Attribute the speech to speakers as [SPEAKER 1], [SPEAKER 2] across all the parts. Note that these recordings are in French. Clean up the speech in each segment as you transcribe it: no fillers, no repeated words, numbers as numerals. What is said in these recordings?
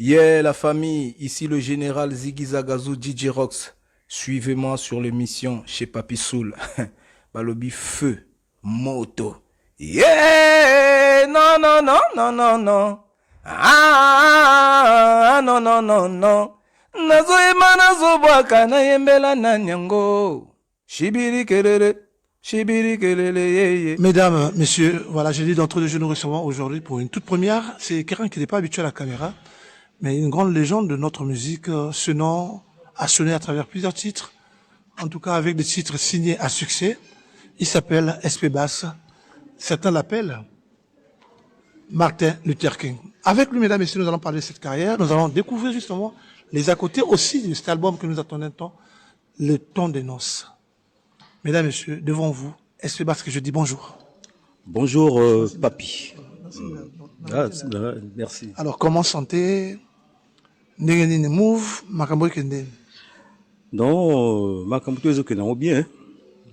[SPEAKER 1] Yeah, la famille, ici le général Ziggy Zagazou DJ Rox. Suivez-moi sur l'émission chez Papi Soul. Balobi feu, moto. Yeah, non, non, non, non, non, non. Non, non, non, non. Nazoema nazobwaka na yembela na nyango. Shibiri kelele, shibiri kelele, yeah, yeah.
[SPEAKER 2] Mesdames, messieurs, voilà, j'ai dit d'entre deux, nous recevons aujourd'hui pour une toute première. C'est quelqu'un qui n'est pas habitué à la caméra, mais une grande légende de notre musique. Ce nom a sonné à travers plusieurs titres, en tout cas avec des titres signés à succès. Il s'appelle SP Bass. Certains l'appellent Martin Luther King. Avec lui, mesdames et messieurs, nous allons parler de cette carrière. Nous allons découvrir justement les à côté aussi de cet album que nous attendons tant, Le Temps des Noces. Mesdames et messieurs, devant vous, SP Bass, que je dis bonjour.
[SPEAKER 3] Bonjour, Papi. Merci.
[SPEAKER 2] Alors, comment santé? Ndenge move, makambo kende.
[SPEAKER 3] Non, makambo tozo kenango bien.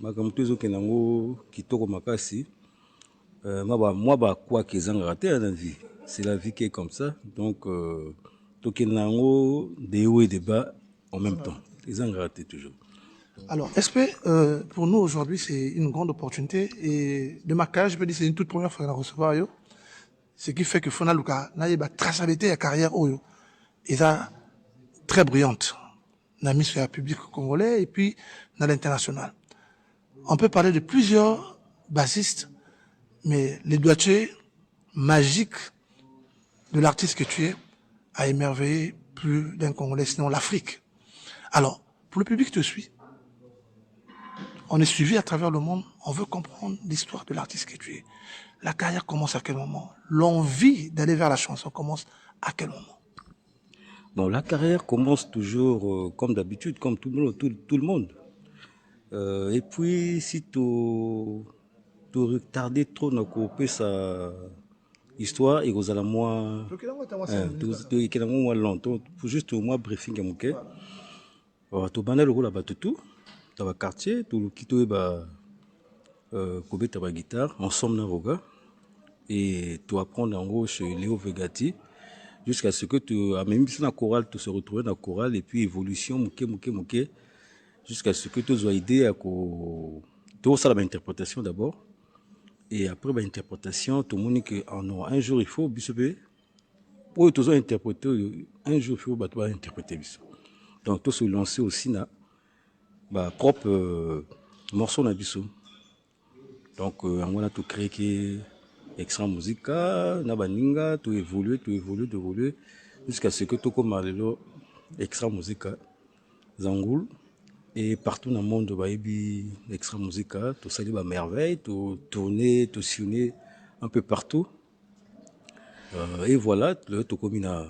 [SPEAKER 3] Makambo tozo kenango kitoko makasi. Moi quoi qu'ils ont raté dans la vie. C'est la vie qui est comme ça. Donc to kenango des hauts et des bas en même temps. Ils ont raté toujours.
[SPEAKER 2] Alors, SP, pour nous aujourd'hui, c'est une grande opportunité. Et de ma carrière, je peux dire que c'est une toute première fois qu'on a recevoir yo. Ce qui fait que Fona Luka n'a pas traçabilité la carrière Oyo. Et ça, très brillante. On a mis sur la public congolais et puis dans l'international. On peut parler de plusieurs bassistes, mais les doigtiers magiques de l'artiste que tu es a émerveillé plus d'un Congolais, sinon l'Afrique. Alors, pour le public qui te suit, on est suivi à travers le monde, on veut comprendre l'histoire de l'artiste que tu es. La carrière commence à quel moment? L'envie d'aller vers la chanson commence à quel moment?
[SPEAKER 3] Bon, la carrière commence toujours comme d'habitude, comme tout le monde. Et puis, si tu retardé trop dans sa histoire, et vous allez moi, juste au moins briefing à mon quai. Tu banal le rôle à Batutu, dans le quartier, tu le quittes Kobe ta guitare, ensemble dans Roga, et tu apprends en gros chez Léo Vegati, jusqu'à ce que tu as même si dans la chorale, tu se retrouves dans la chorale, et puis évolution, mouké, jusqu'à ce que tu aies idée à quoi. Tu as la interprétation d'abord, et après l'interprétation, tout le monde dit qu'un jour il faut, pour tous interpréter, un jour il faut interpréter. Donc tout se lancer aussi na propre morceau na biso. Donc on a tout créé qui extra musica, na baninga, tout évoluer jusqu'à ce que tout comme malelo extra musica Zangoul et partout dans le monde baïbi extra musica, tout ça des merveille, tout tourner, tout sillonner un peu partout. Et voilà, tout comme une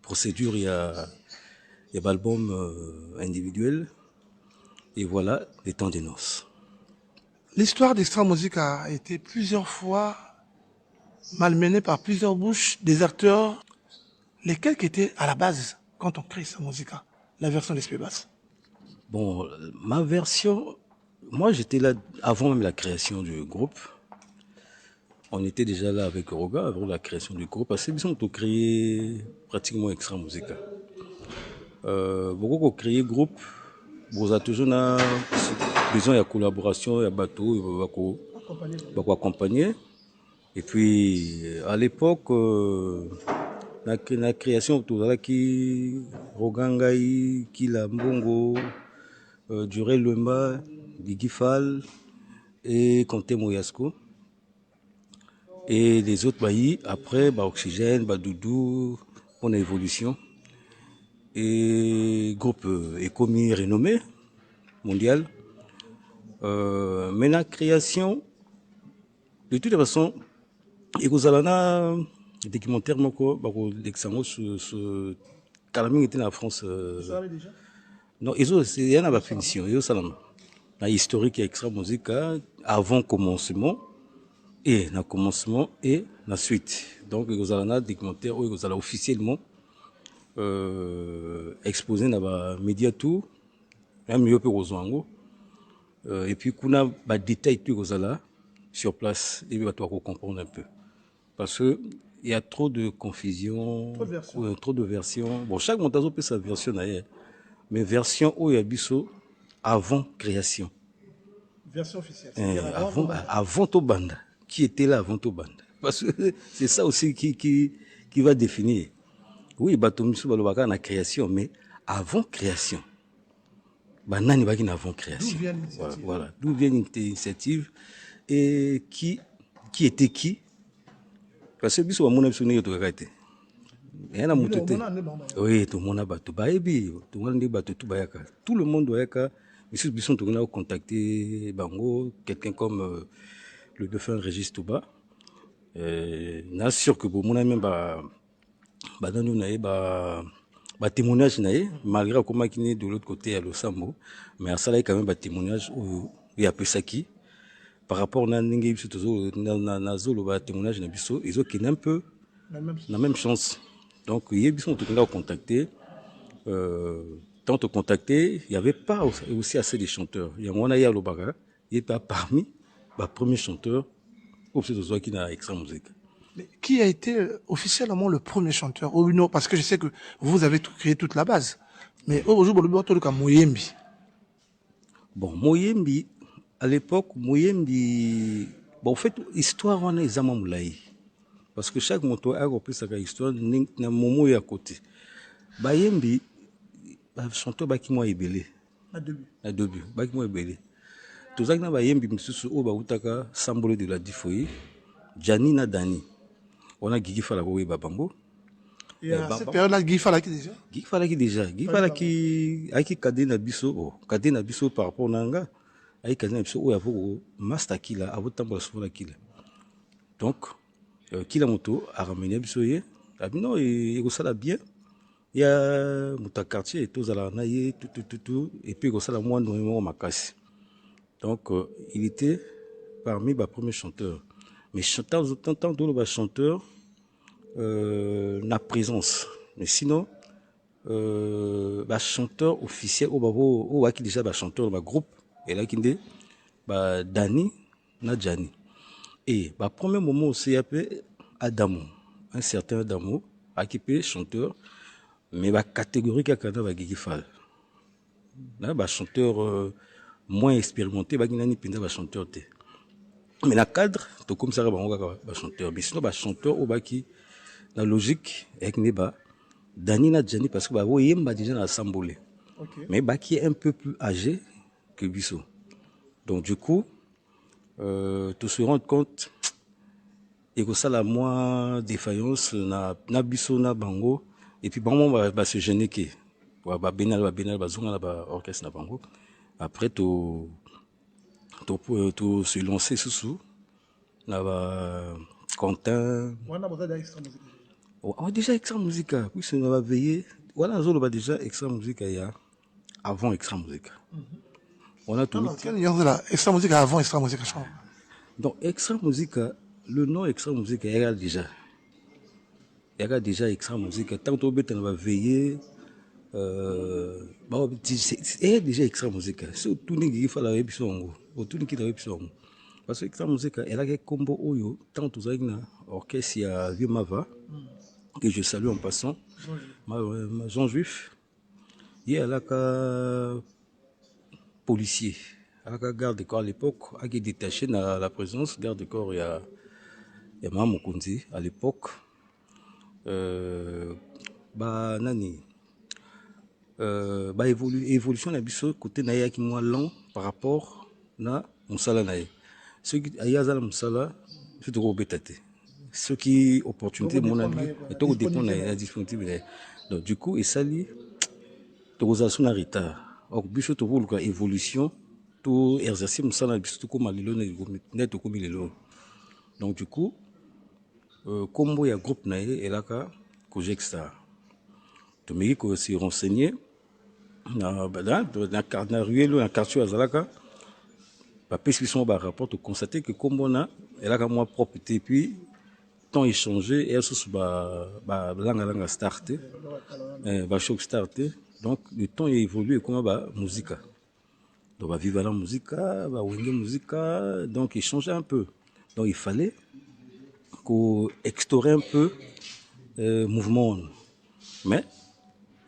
[SPEAKER 3] procédure, il y a l'album individuel. Et voilà, les temps des noces.
[SPEAKER 2] L'histoire d'Extra Musique a été plusieurs fois malmenée par plusieurs bouches des acteurs, lesquels qui étaient à la base quand on crée sa musique, la version d'SP Bass.
[SPEAKER 3] Bon, ma version, moi j'étais là avant même la création du groupe. On était déjà là avec Roga avant la création du groupe, parce que nous avons créé pratiquement Extra Musique. Beaucoup ont créé groupe. Vous avez toujours besoin de collaboration, il y a bateau, il va accompagner. Et puis, à l'époque, la création, tout ça, qui Rogangai, qui la Mbongo, Durel Lemba, Guigui Fall et Kanté Moyasko. Et les autres baillis, après, Oxygène, Doudou, pour l'évolution. Et groupe Ecomi renommé mondial. Mais la création, de toute façon, et vous avez un documentaire, l'examen sur Calamine était en France. Non, il y a une finition, il y a une historique extra musique avant commencement et la commencement et la suite. Donc vous avez un documentaire où vous allez officiellement exposé dans les médias tout, un mieux que aux angles. Et puis qu'on a des détails tout là sur place et puis tu vas comprendre un peu parce que il y a trop de confusion, trop de versions. Bon, chaque montage peut sa version d'ailleurs. Mais version Oyabiso avant création.
[SPEAKER 2] Version officielle.
[SPEAKER 3] Avant Tobanda. Qui était là avant Tobanda? Parce que c'est ça aussi qui va définir. Oui, Batomisu Balobaka na création, mais avant création. Banani Bagin avant création.
[SPEAKER 2] D'où vient l'initiative?
[SPEAKER 3] Voilà. D'où vient l'initiative et qui était qui? Parce que biso bamona biso ndenge tokaka yana moto te. Oui, tout le monde a battu baebi, tout le monde a battu tout bayaka. Tout le monde bayaka. Biso biso tokona contacter bango, quelqu'un comme le défunt Régis Touba. Na sûr que bomona même ba danu na ba témoignage naé malgré comment qui est de l'autre côté à Losambo, mais ça là quand même ba témoignage où il y a Pesaki. Par rapport à na zolo ba témoignage na biso ils ont un peu la même chance. Donc il y a biso tout là contacté tant de contacter, il y avait pas aussi assez de chanteurs. Il y a mon aya Lobaga, il était parmi les premiers chanteurs au pseudo qui n'a extra musique.
[SPEAKER 2] Mais qui a été officiellement le premier chanteur? Oh, non, parce que je sais que vous avez créé toute la base. Mais aujourd'hui, Moyembi.
[SPEAKER 3] Bon, Moyembi, à l'époque, Moyembi, bon, en fait, histoire, on a les Moulaï. Parce que chaque moto a repris sa histoire, n'a momo à côté. Bayembi, chanteur Baki Moi Ebele. À début. Baki Moi Ebele. Tout ça, Bayembi, Msusu, Oba Utaka, Sambole de la Difoyi, Janina Dani. On a Guigui Falagoui Babambo.
[SPEAKER 2] Et à cette période-là, Guigui Falaki déjà?
[SPEAKER 3] Guigui Falaki déjà. Guigui Falaki, Aiki Kadena Biso, Kadena Biso par rapport à Nanga, Aiki Kadena Biso, Oyavo, Masta Kila, Avotambo Sola Kila. Donc, Kila Moto a ramené Bisoye. Non, il ça bien. Il y a Mouta quartier et tout, tout, et puis il y a moins de Makassi. Donc, il était parmi les premiers chanteurs. Mais tant de chanteurs, la présence. Mais sinon, chanteur officiel, au qui déjà chanteur dans le groupe, et là qui est Dani, Nadjani. Et premier moment aussi, il y a Adamo, un certain Adamo, qui est chanteur, mais la catégorie qui a quand Guigui Fall. Là, chanteur moins expérimenté, qui n'a chanteur. Mais la cadre, tout comme ça, chanteur. Mais sinon, chanteur, au baki, la logique, avec Neba, Dani Nadjani, parce que oui, il déjà assemblé. Mais qui est un peu plus âgé que Bissot. Donc, du coup, tout se rendre compte, et que ça, la moins défaillance, na Bissot, na Bango, et puis, bon, va se gêner qui. Benal, orchestre, na Bango. Après, tout se lancer sous là Quentin on a déjà extra musique oui c'est on va veiller voilà on va déjà extra musique il y a avant extra musique on a tout
[SPEAKER 2] extra musique avant extra musique
[SPEAKER 3] donc extra musique le nom extra musique il y a déjà extra musique tant que on va veiller c'est déjà extra musique c'est tout il faut la émission autour qui parce que extra musique elle a un combo oyo tant tous avec na orchestre ya Vieux Mava que je salue en passant Jean Juif il a un policier un garde de corps à l'époque qui est détaché dans la présence garde de corps il y a Maman Mokonzi à l'époque nani évolution na biso côté na ya ki moi long par rapport na musala na ye ceux qui ayazala musala c'est trop bétaté ceux qui opportunité mon ami et tout dépend de la disponibilité donc du coup et sali to za suna retard ok biso to vouloir évolution to exercer musala biso to comme lelo na to comme lelo donc du coup combo ya groupe na ye elaka Kojek Star to me ko se renseigner na ruelle na quartier azalaka ba pesquisson ba rapport to constater que comme on a elaka moi propreté puis temps échangé et sous ba langa starté ba choc starté donc le temps évolue comme ba musique donc ba vivre la musique ba wenge musique donc il changeait un peu donc il fallait extorer un peu mouvement. Mais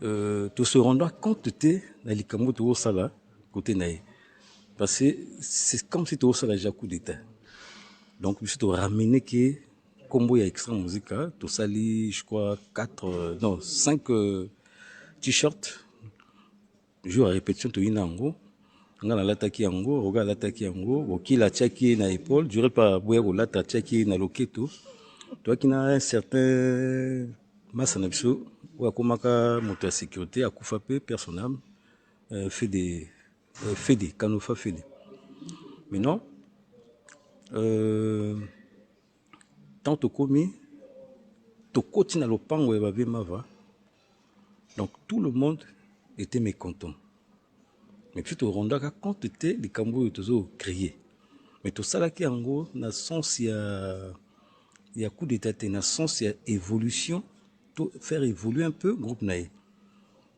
[SPEAKER 3] tu se rends compte que dans les camots de Osala, côté naï. Parce que c'est comme si tu as déjà coup d'état. Donc, je te ramener que, comme il y a extra musique, tu sali, je crois, 5 t-shirts. Je à répétition, tu as en gros. On a l'attaqué en gros, on a l'attaqué en gros. Qui l'a tchaké na épaule, je ne pas boire ou l'atta tchaké na loketo. Toi qui n'as un certain masse en absou, ou à komaka moto à sécurité, à koufape, personne âme, fait des canoufa fait des. Mais non, tant que commis, tu continues à l'opango et bavé mava. Donc tout le monde était mécontent. Mais puis tu rends compte que tu les cambouis toujours créés. Mais tout ça là qui en gros, dans le sens il y a coup d'état, dans le sens il y a évolution, faire évoluer un peu le groupe naïe.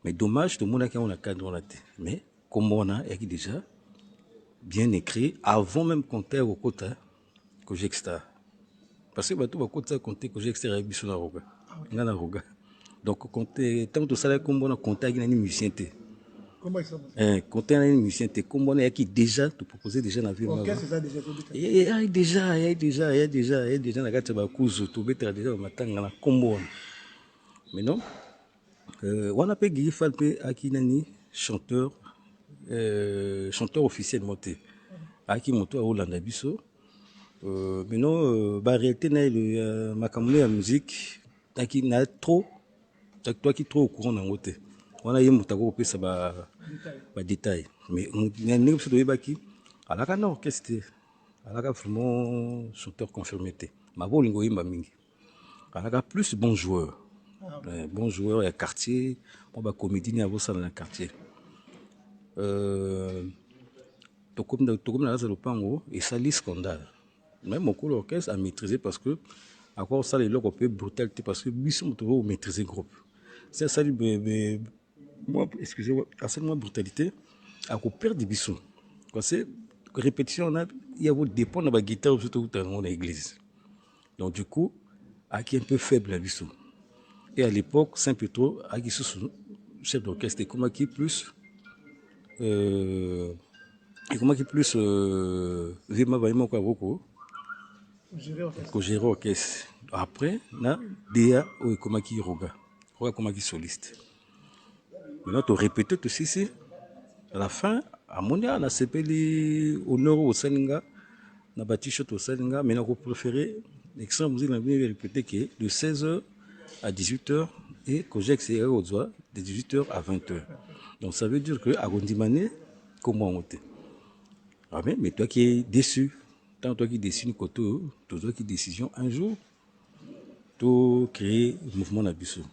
[SPEAKER 3] Mais dommage, tout le monde a un cadre dans la tête. Mais comme on a déjà bien écrit, avant même qu'on ait au côté que j'extra. Parce que tout le monde compter que j'extra avec Bissou Naroga. Donc tant que ça là comme on a compté avec un musicien.
[SPEAKER 2] Comment ça
[SPEAKER 3] Quand un musicien, comme on a qui déjà te proposé déjà dans la vie.
[SPEAKER 2] Qu'est-ce que ça déjà
[SPEAKER 3] il y a déjà na kati ba kuzu to betera déjà matanga na kombo. Mais non. On a pas Guy Falpe Akinani chanteur officiel monté. Aki moto a Hollande biso. Mais non ba réalité na le makamule la musique aki na trop toi qui trop au courant dans côté. On a eu moutako pesa ba détail. Mais on a né sur le baki. Alaka non qu'est-ce que alaka vraiment chanteur confirmé. Ma bolingo yimba mingi. Alaka plus bon joueur. Bon joueur, il y a quartier, bon bah comédie ni avoir ça dans le quartier. To comme dans le pango et ça lit scandale. Même mon coup l'orchestre a maîtrisé parce que à quoi ça les locs un peu brutalité parce que lui sont toujours maîtriser groupe. C'est ça lui moi excusez-moi assez moins brutalité à quoi perdre des bisous. Quand c'est répétition il y a votre dépend dans la guitare surtout dans l'église. Donc du coup à qui un peu faible la bisou. Et à l'époque, Saint-Pétro a été chef d'orchestre. Et comment qui plus Vima Vaimo Kavoko que gérer orchestre. Après, na Déa ou comment qui Roga. Roga comment qui soliste. Maintenant, tu répètes tout ceci. À la fin, à mon avis, on a s'appelé honneur au Salinga. On a bâti château au Salinga. Maintenant, on préférait l'extrême musique, on a répété que de 16h à 18h et Cogex et Aozoa de 18h à 20h. Donc ça veut dire que à Gondimane, comment on était. Ah mais toi qui es déçu, tant toi qui décides côté, toi qui décision un jour, tu créer le mouvement d'Abisso.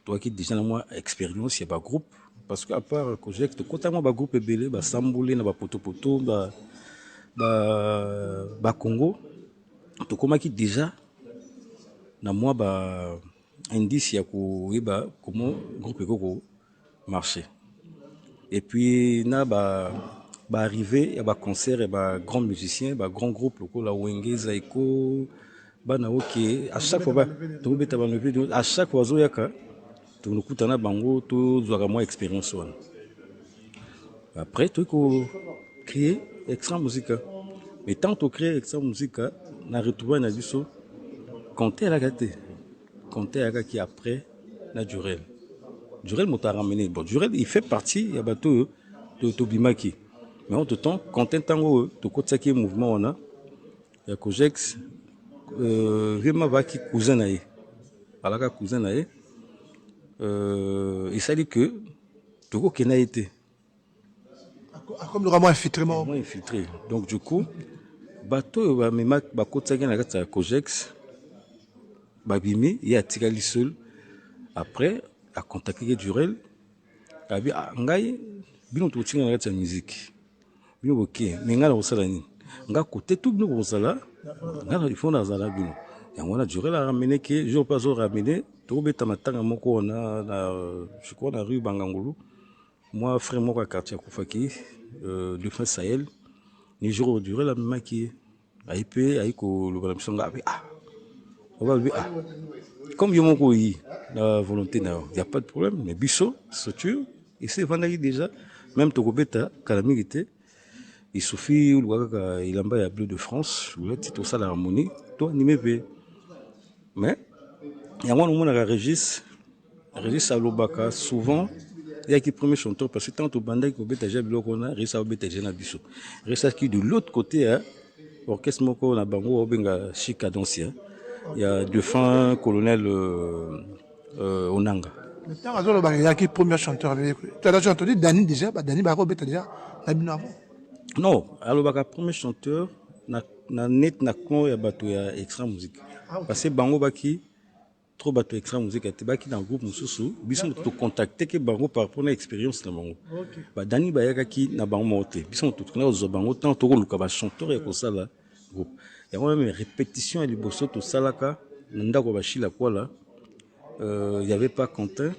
[SPEAKER 3] Toi qui déjà dans moi expérience, il y a pas groupe parce qu'à part Cogex, tu comptes moi groupe belé, ba Samboulé, na ba Poto, ba Congo, tu comment qui déjà na moi ba indice ya koyeba comment groupe eko marcher. Et puis na ba arrivé ya ba concert ya ba grand musicien, ba grand groupe loko la Wenge Zaiko bana OK à chaque fois to beta ba lever à chaque fois zo yaka to nokutana bango to zwaka moi expérience wana. Après tu ko créer extra musique. Mais tant to créer extra musique na retrouver na biso compter la gâté. Compter à qui après na Durel. Durel m'a ramené. Bon, Durel, il fait partie, il y a bateau de Tobimaki. Mais en tout temps, quand un tango, de côté qui mouvement on a, il y a Cogex, vraiment va qui cousin naïe. Alaka cousin naïe. Il s'est dit que Togo qui n'a été.
[SPEAKER 2] Comme le rameau infiltrément.
[SPEAKER 3] Moins infiltré. Donc du coup, bateau va me mettre ba côté qui na Cogex. Babimi, il y a Tigali seul. Après, à contacter Durel, il a dit, Ngaï, bien on tient la musique. Bien ok, mais nga la salani. Nga côté tout bien au sala. Nga il faut na sala bien. Et on a Durel a ramené que je pas au ramener. Tout bête matanga moko on a je crois na rue Bangangulu. Moi frère moi quartier Koufaki, le frère Sahel. Ni jour Durel a même qui AIP aiko le balamisonga ah On va lui dire, ah, comme il y a la volonté, il n'y a pas de problème. Mais Bissot, structure, il s'est vendu déjà. Même Tokobeta, Calamité, il suffit, il a un bleu de France, il a tout ça, la harmonie, toi, animé. Mais, il y a un moment où on a Régis Alobaka, souvent, il y a qui premier chanteur, parce que tant au bandai qu'on bête déjà, on a Régis Alobaka, Bissot. Régis qui de l'autre côté, orchestre moko na bango obenga chic cadencien. Il y a deux fins colonel Onanga.
[SPEAKER 2] Mais tant que il y a qui premier chanteur, tu as déjà entendu Dani déjà, Dani Baro bête déjà, avant.
[SPEAKER 3] Non, Alobaka premier chanteur na net na kon ya bato ya extra musique. Parce que bango baki trop bato extra musique ate baki dans groupe mususu, biso to contacter que bango par rapport à expérience na bango. Ba Dani bayaka ki na bango moté. Biso to connait aux bango tant to luka ba chanteur ya ko sala groupe. Il y a même répétition à liboso to salaka ndako ba shila kwa là. Il n'y avait pas Quentin,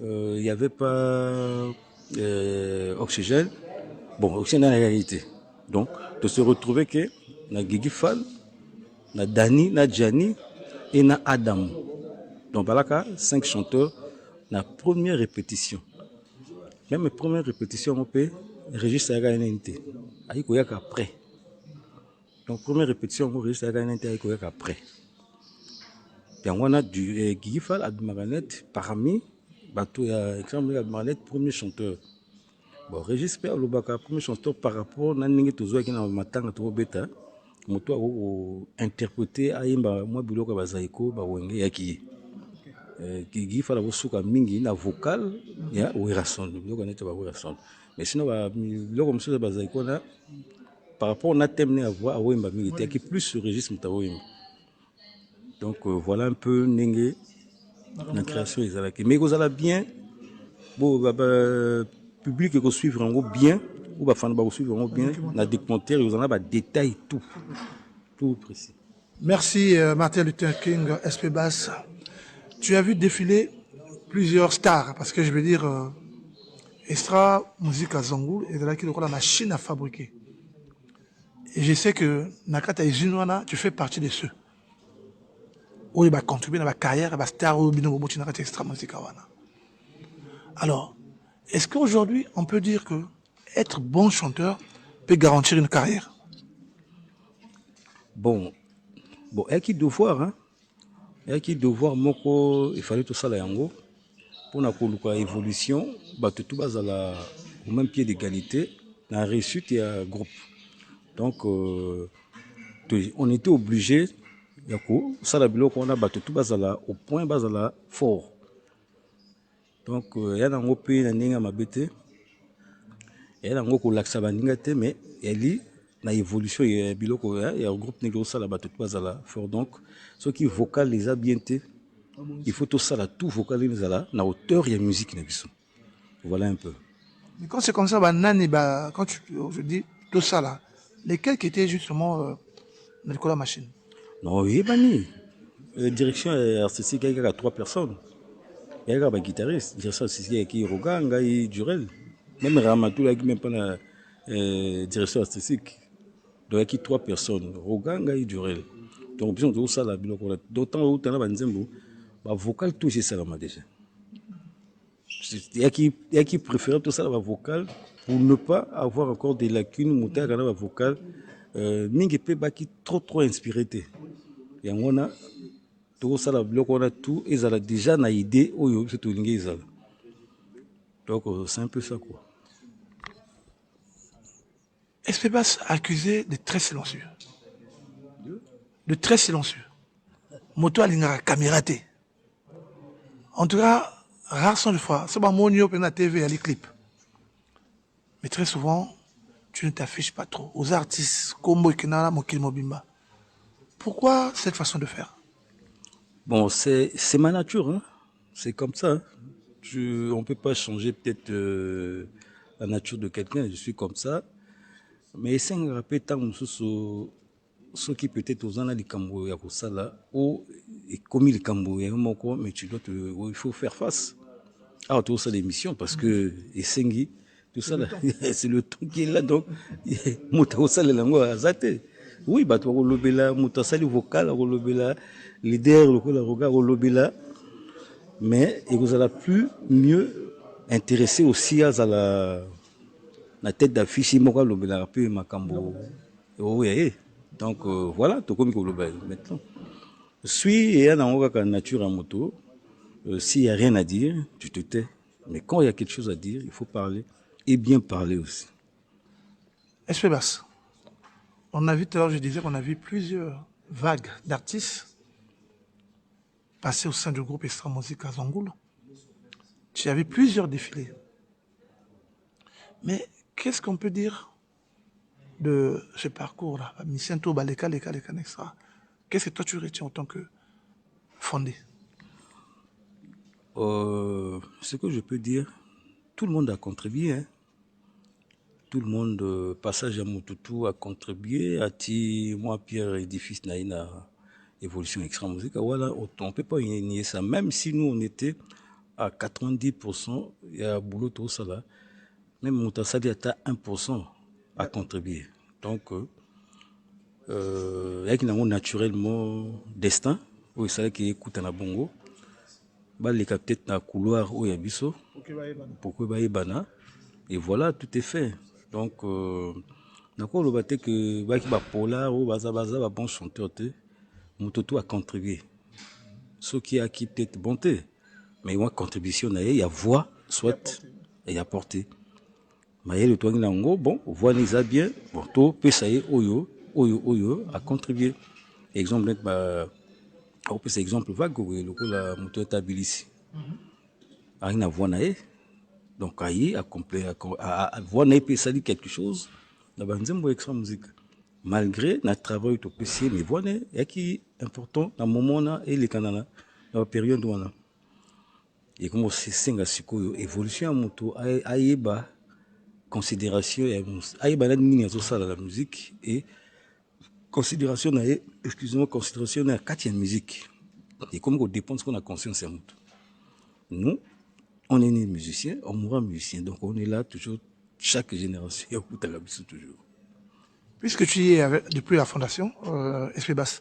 [SPEAKER 3] il n'y avait pas Oxygène. Bon, Oxygène dans la réalité. Donc, de se retrouver que na Gigi Fall, na Dani, na Gianni et na Adam. Donc, voilà, 5 chanteurs, la première répétition. Même la première répétition, on peut Régis Saga NNT. Aïko yak après. Donc, première répétition, on Régis Saga NNT, aïko yak après. Et on a du Gigi Fall, Abimaranet, parmi, bateau, il y a exemple Abimaranet, premier chanteur. Bon, Régis Père Lobaka, premier chanteur par rapport à Nanningi Tozoa qui est dans Matanga Togo Beta, moto a interprété à Imba, moi, Biloka Bazaiko, Bawenge, Yaki. Gigi Fall a souka mingi, na vocal, il y a Ouirason, Biloka Neta Ouirason. Mais sinon, Biloka Monsieur Bazaiko, par rapport à thème à voix, à Wemba Mingi, il y a plus sur Régis Mutawoim. Donc voilà un peu Nengue, la création des Alaki. Mais vous allez bien, bon, public qui suivre en gros bien, ou bah fan bah suivre en gros bien, la documentaire, vous en avez détail tout précis.
[SPEAKER 2] Merci Martin Luther King, SP Bass. Tu as vu défiler plusieurs stars, parce que je veux dire, Extra Musique à Zangoul est de là qu'il y a la machine à fabriquer. Et je sais que Nakata et Jinwana, tu fais partie de ceux où il va contribuer dans la carrière, à la star ou bino bobo Nakata Extra Musique à Wana. Alors, est-ce qu'aujourd'hui, on peut dire que être bon chanteur peut garantir une carrière?
[SPEAKER 3] Bon, il y a qui devoir, hein? Il y a qui devoir, moko, il fallait tout ça là, yango, pour la évolution, bah, tout bas au même pied d'égalité, dans la réussite, il y a un groupe. Donc, on était obligé, ça la bilo qu'on a battu tout bas au point bas fort. Donc, il y a un pays qui a mabete, il y a un groupe qui a été mais il y a une évolution, il y a un groupe qui a fort. Donc, ceux qui vocalisent bien, il faut tout ça, tout vocaliser à la hauteur, il y a musique. Voilà un peu.
[SPEAKER 2] Mais quand c'est comme ça, quand je dis tout ça là, lesquels qui étaient justement dans la machine?
[SPEAKER 3] Non, il y a banni. Direction artistique, il y a 3 personnes. Il y a un guitariste, direction artistique, il y a Roga, il y a Durel. Même Ramatou, il n'y a même pas la direction artistique. Donc il y a 3 personnes. Roga, il y a Durel. Donc, besoin de ça, d'autant où tu as un vocal, tout c'est ça déjà. Il y a qui préfèrent tout ça, la vocal, pour ne pas avoir encore des lacunes, monter à la vocal. Mingi peut baki trop inspiré. Et on a tout ça, on a tout, ils ont déjà une idée, c'est tout l'ingé. Donc, c'est un peu ça, quoi.
[SPEAKER 2] Espébas accusé de très silencieux. De très silencieux. Moto alingara camératé. En tout cas, rare sont les fois. C'est pas mon yo la TV et les clips. Mais très souvent, tu ne t'affiches pas trop. Aux artistes, comme Kenala, Mokil Mobimba. Pourquoi cette façon de faire?
[SPEAKER 3] Bon, c'est ma nature. Hein. C'est comme ça. Hein. On ne peut pas changer peut-être la nature de quelqu'un. Je suis comme ça. Mais c'est un rappel tant ceux qui peut-être aux ans les Cambo et à ça là ou comme les Cambo et mais tu dois il faut faire face. Ah, tout ça l'émission parce que et Sengi tout ça là c'est le temps qui est là donc moto ça les langues azaté Oui, bato kolobela mutasali vocal kolobela leader lokola roga kolobela mais il vous a plus mieux intéressé aussi à la tête d'affiche moko kolobela peu makambo. Oui, donc voilà, to comme kolobela maintenant. Suis et a nature en moto. S'il n'y a rien à dire, tu te tais. Mais quand il y a quelque chose à dire, il faut parler et bien parler aussi.
[SPEAKER 2] SP Bass, on a vu tout à l'heure, je disais qu'on a vu plusieurs vagues d'artistes passer au sein du groupe Extra Musique à Zangoul. Tu as vu plusieurs défilés. Mais qu'est-ce qu'on peut dire de ce parcours-là, Misiento Baleka, Leka, Extra? Qu'est-ce que toi tu retiens en tant que fondé?
[SPEAKER 3] Ce que je peux dire, tout le monde a contribué. Hein. Tout le monde, passage à Moutoutou, a contribué. Moi, Pierre, édifice Naïna, évolution extra musique. Voilà, on ne peut pas nier ça. Même si nous, on était à 90%, il y a boulot tout ça là. Même Moutassadi à 1% a contribué. Donc, il y a qui naturellement destin, où il savait qu'il écoute en bongo. Les peut-être dans le couloir où il y a biso. Pourquoi Ibana. Et voilà, tout est fait. Donc, d'accord, le baté que Baki Polar ou Baza bon chanteur, Moutoto a contribué. Ce qui a quitté bonté. Mais moi, contribution, il y a voix, soit, il y a porté. Mais le toit nango, bon, voix n'est bien, bon, tout, peut ça y est, oyo, a contribué. Exemple, on peut exemple vague, la moto est abilisi. Aïe, na voix nae. Donc, aïe, a voix nae peut ça dire quelque chose. Dans banzembo extra musique. Malgré notre travail au PC, mais voix nae, y a qui important dans le moment là et les canana, dans la période où on a. Et comme c'est singa sikoyo évolution à moto aïeba considération aïeba la nini ça la musique et considération excusez-moi considération na quatrième musique et comme on dépend de ce qu'on a conscience à moto. Nous on est né musicien, on mourra musicien, donc on est là toujours chaque génération toujours.
[SPEAKER 2] Puisque tu y es depuis la fondation SP Bass,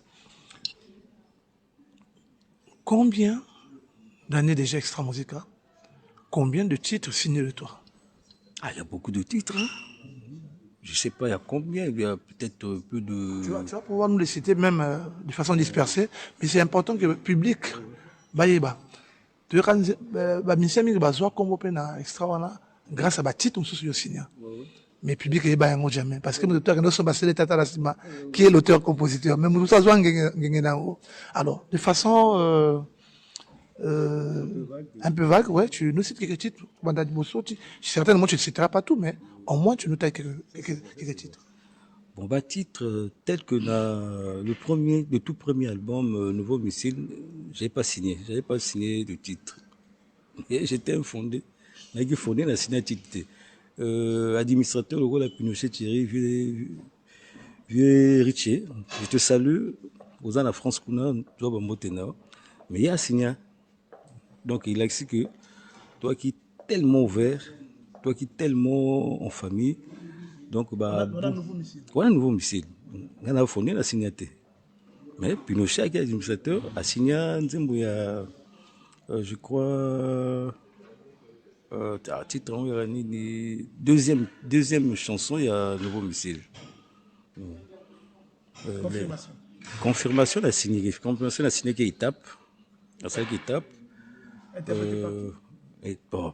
[SPEAKER 2] combien d'années déjà Extra Musica? Combien de titres signés de toi?
[SPEAKER 3] Ah, il y a beaucoup de titres. Hein? Je ne sais pas, il y a combien, il y a peut-être peu de...
[SPEAKER 2] Tu vas pouvoir nous les citer même de façon dispersée, mais c'est important que le public, baïba, tu vas ministère mingi bazwa kombo pe na extra wana grâce à ba titre mususu yo signa. Mais le public est pas un jamais parce que nous sommes passés tata la sima qui est l'auteur compositeur même nous ça alors de façon un peu vague, ouais, tu nous cites quelques titres. Certainement, tu ne citeras pas tout, mais au moins, tu nous tailles quelques titres.
[SPEAKER 3] Bon, bah, titre tel que le tout premier album, Nouveau Missile, j'avais pas signé de titre. Et j'étais infondé. J'ai fondé la signature. Administrateur, le rôle à Pinochet Thierry, vieux Richer. Je te salue. Aux ans la France, mais il y a signé. Donc, il a dit que toi qui es tellement ouvert, toi qui es tellement en famille, donc, bah, voilà un nouveau missile. On a fondé la signature. Mais Pinochet, qui est administrateur, a signé, je crois, titre, deuxième chanson, il y a un nouveau missile. Confirmation, la signé. Confirmation, la signé qui étape. La seule étape. Et bon,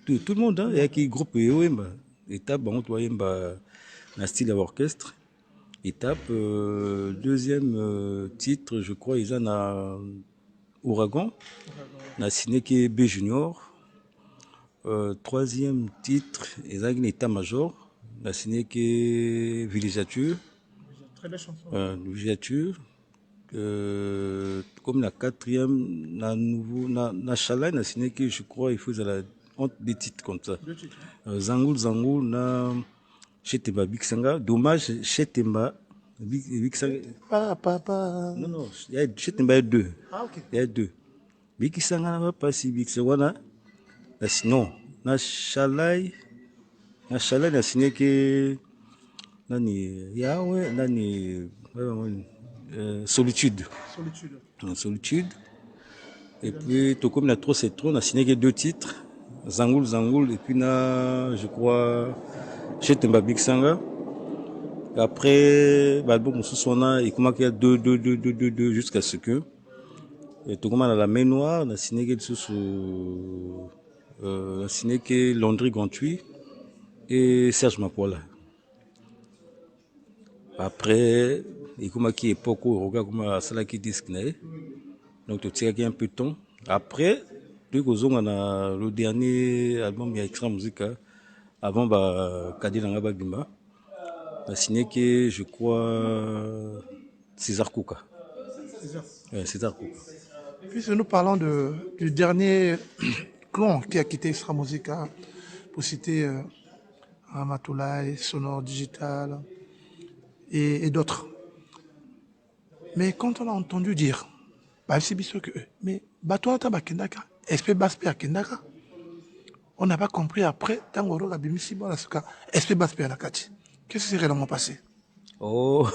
[SPEAKER 3] tout le monde, hein, il y a qui groupe étape, bon, toi, un style d'orchestre. Étape, deuxième titre, je crois, ils en ont Ouragan, on a signé qui est B Junior. Troisième titre, ils ont un état-major, on a signé qui est Villégiature.
[SPEAKER 2] Très belle chanson.
[SPEAKER 3] Villégiature. Comme la quatrième, na Chalai, na signé que je crois il faut des titres comme ça. Zangoul, na Chetemba Bixanga, dommage Chetemba Bixanga. Non, il y a Chetemba 2.
[SPEAKER 2] Ah, ok.
[SPEAKER 3] Il y a 2. Bixanga n'a pas si Bixanga, non, na Chalai, na signé que nani Yahweh, nani Solitude. Solitude. Et puis, tout comme il y a trop, c'est trop, on a signé que 2 titres. Zangoul, et puis je crois, chez Temba Big Sanga. Et après, l'album Moussoussona, il y a 2, jusqu'à ce que. Et tout comme on a la main noire, on a signé que Landry Grantui et Serge Mapola. Après, il y a une époque où on a fait disque. Donc, tu as un peu de temps. Après, on a le dernier album, il y a Extra Musica, avant Kadi Langaba Bimba. On a signé que, je crois, César Kouka. César Kouka.
[SPEAKER 2] Puisque nous parlons du dernier clan qui a quitté Extra Musica, pour citer Ramatoulaye, Sonore Digital et d'autres. Mais quand on a entendu dire, mais toi, tu as Kendaka, SP Baspe à Kendaka, on n'a pas compris après, Tangoro a bimisi, SP Baspe à la Kati. Qu'est-ce qui s'est réellement passé?
[SPEAKER 3] Oh,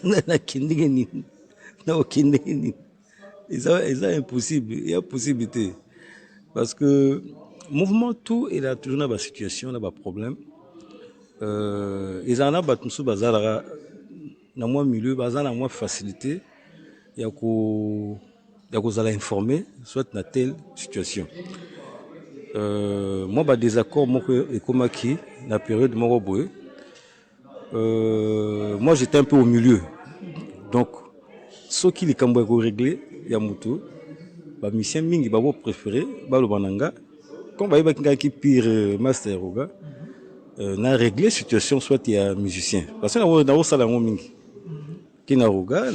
[SPEAKER 3] c'est impossible, il y a possibilité. Parce que mouvement tout, il a toujours une situation, un problème. Ils en ont battu sous bazar, dans moins milieu, bazar, dans moins facilité. Il y a qu'on allait informer, soit dans telle situation. Moi, désaccord, moi, et comme qui, dans la période de mon robot, moi, j'étais un peu au milieu. Donc, ce qui les Cambouais réglé, il y a Moutou, mission mingi, préféré, le bananga, comme qui pire master, n'a réglé la situation, soit il y a un musicien. Parce que dans le salon, mingi. Qui n'a roga,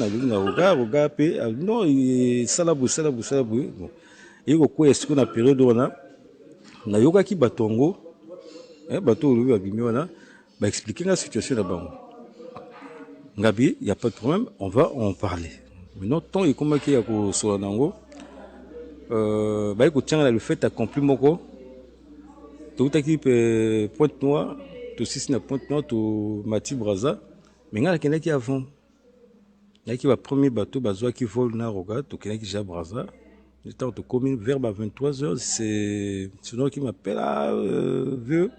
[SPEAKER 3] pe, non, il salabou. Bon. Et au coup, est-ce qu'on a période où on a yoga qui batongo, bateau, le bimiola, expliquer la situation là-bas. Ngabi, il n'y a pas de problème, on va en parler. Maintenant, tant et comment qu'il y a sur l'ango, le fait accompli moko, tout qui Pointe Noire, tout si c'est Pointe Noire, tout Mati Braza, mais il y a quelqu'un qui avant. Il y a un premier bateau qui vole dans Roga, tout quelqu'un qui j'ai Braza. J'étais en commune vers 23h, c'est celui qui m'appelle vieux.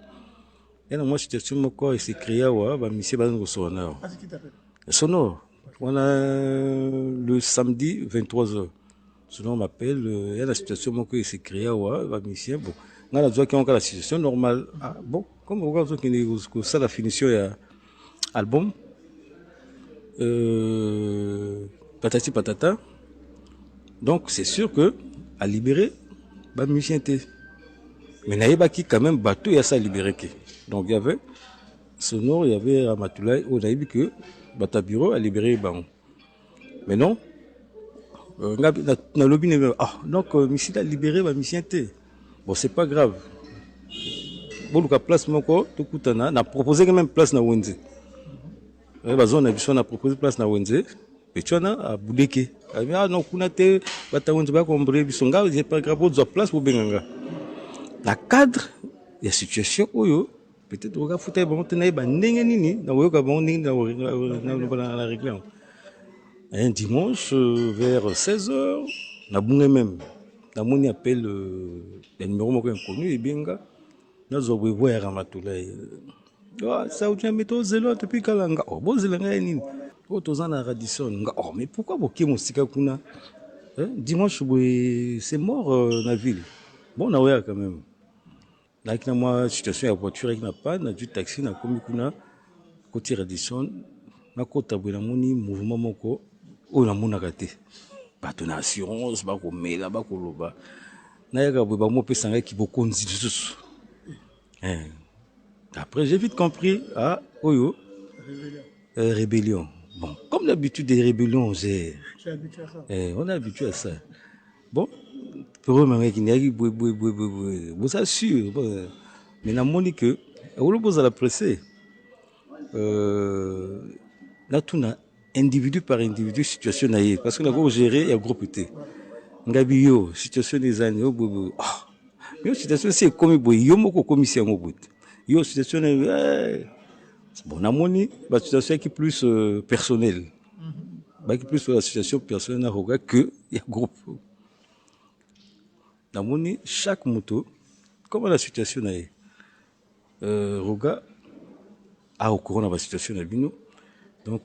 [SPEAKER 3] Et dans ma situation, mon corps s'est créé à monsieur Bazan Sonore.
[SPEAKER 2] Ah, c'est qui t'appelle?
[SPEAKER 3] Sonore. On a le samedi 23h. Sinon, on m'appelle, il y a la situation, mon corps s'est créé à monsieur. Bon, on a la joie qui est la situation normale. Ah, bon, comme on regarde que ça, la finition, il y a album. Patati patata. Donc c'est sûr que à libérer musicien té. Mais naïba qui quand même bateau il y a ça à libérer qui. Donc il y avait Sonore, il y avait Ramatoulaye, on a dit que bata bureau a libéré ban. Mais non. Na lobby donc monsieur a libéré musicien té. Bon c'est pas grave. Bon le place mon ko tout kutana na proposé même place na Wenze. On a proposé place na Wenze. Et tu as à Boudeke. Ah non, on a été, c'est pas grave, on a place pour Benganga. La cadre, il y a situation où, peut-être, on va foutre un bon temps, la règle. Un dimanche, vers 16h, on a bougé même. On a appelé le numéro inconnu, et Benga. Nous avons vu Ramatoulaye. Ça, on a mis au zélo, depuis Kalanga. Oh, bon, Zélanga, oh, mais pourquoi vous avez dit dimanche, c'est mort dans la ville. Bon, on a quand même. Là, moi, situation, il y a voiture qui n'a pas, il y a du taxi, il y a comme côté Radisson, il y a côté mouvement, moko, il y a mon raté. Pas de assurance, pas de mail, pas de loba. Il y a des qui beaucoup de après, j'ai vite compris, rébellion. Bon, comme d'habitude des rébellions, on est habitué à ça. Bon, pour eux, vous assure. Mais dans mon que, on le à la presse. Là, tout individu par individu, situation naïve. Parce que nous avons géré et un groupe T. Ngabio, situation des années, mais situation c'est comme yo commission au bout. Yo situation bon, la situation qui est plus personnelle. plus sur la situation personnelle Roga que il y a groupe. Namoni chaque moto, comment la situation est, Roga a au courant de la situation de Bino. Donc,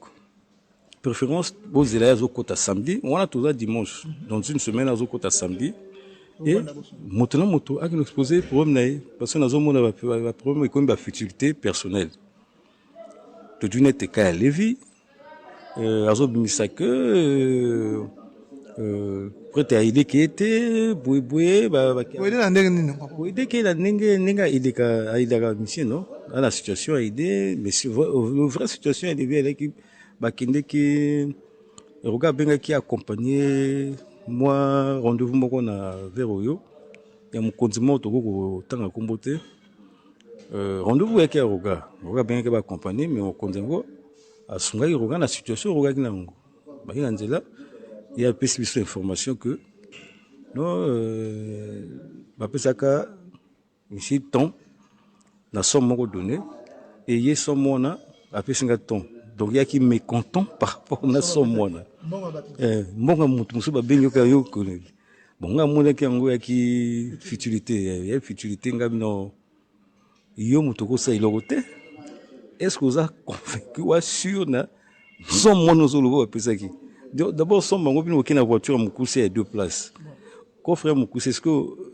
[SPEAKER 3] préférence, vous allez à Zokota samedi, on a tout ça dimanche. Dans une semaine, à Zokota samedi. Et moto, a une exposé problème parce que nous avons un problème comme la futilité personnelle. Tout d'une était qu'à Lévi, Azo Bimisake, prêt à idée qui était, boué, idée qui est la nenga idée qu'à idée mission, non? Dans la situation à idée, mais c'est la vraie situation à idée, elle est qui, qui, regarde bien qui accompagné, moi, rendez-vous, moi, on a vers Oyo, il y a mon condiment au temps à comboter. Rendez-vous avec un regard bien qui va accompagner, mais on condamne à son gars, il regarde la situation, il regarde l'angle. Il y a un peu plus d'informations que non, ça que ici temps la somme donnée et il y a somme on après 50 temps. Donc il y a qui mécontent par rapport à la somme on bon musu ba benyo ka yo ko bon nga mona ki ngo ya ki futilité ya futilité ngam no yo mutu ko sa ilogote est-ce que vous êtes convaincu ou sûr na somme on zo lo ba pesa ki d'abord somme ngo bino ki na voiture mukuse à deux places coffre mukuse est-ce que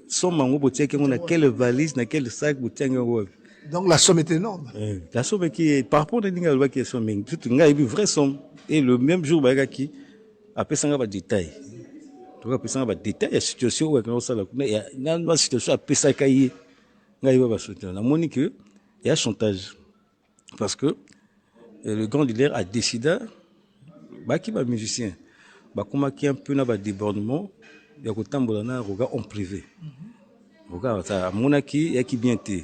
[SPEAKER 3] somme ngo botia ki na quelle valise na quel sac botia ngo.
[SPEAKER 2] Donc la somme est énorme.
[SPEAKER 3] La somme qui est par rapport à l'inga qui est somme tout nga une vraie somme et le même jour ba ki après ça va détail. Donc après ça va détail la situation où on ça la na situation après ça kai nga iba ba soutenir. La monique il y a chantage parce que le grand leader a décidé ba ki ba musicien ba kuma ki un peu na ba débordement ya ko tambola na roga en privé. Roga ça monaki ya ki bien té.